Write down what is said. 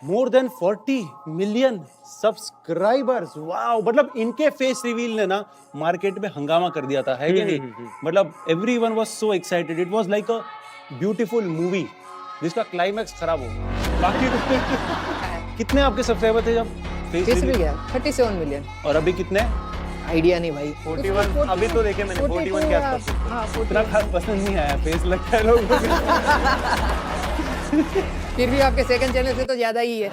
More than 40 million subscribers. Wow, मतलब इनके face reveal ने ना मार्केट में हंगामा कर दिया था, है कि नहीं? मतलब everyone was so excited, it was like a beautiful movie जिसका क्लाइमैक्स खराब हो गया। बाकी कितने आपके सब्सक्राइबर थे जब फेस फेस भी रिवील? गया 37 मिलियन। और अभी कितने? आइडिया नहीं भाई। 41 अभी तो देखे मैंने 41 के आसपास। हाँ, इतना खास पसंद नहीं आया फेस, लगता है लोगों को। फिर भी आपके सेकंड चैनल से तो ज्यादा ही है।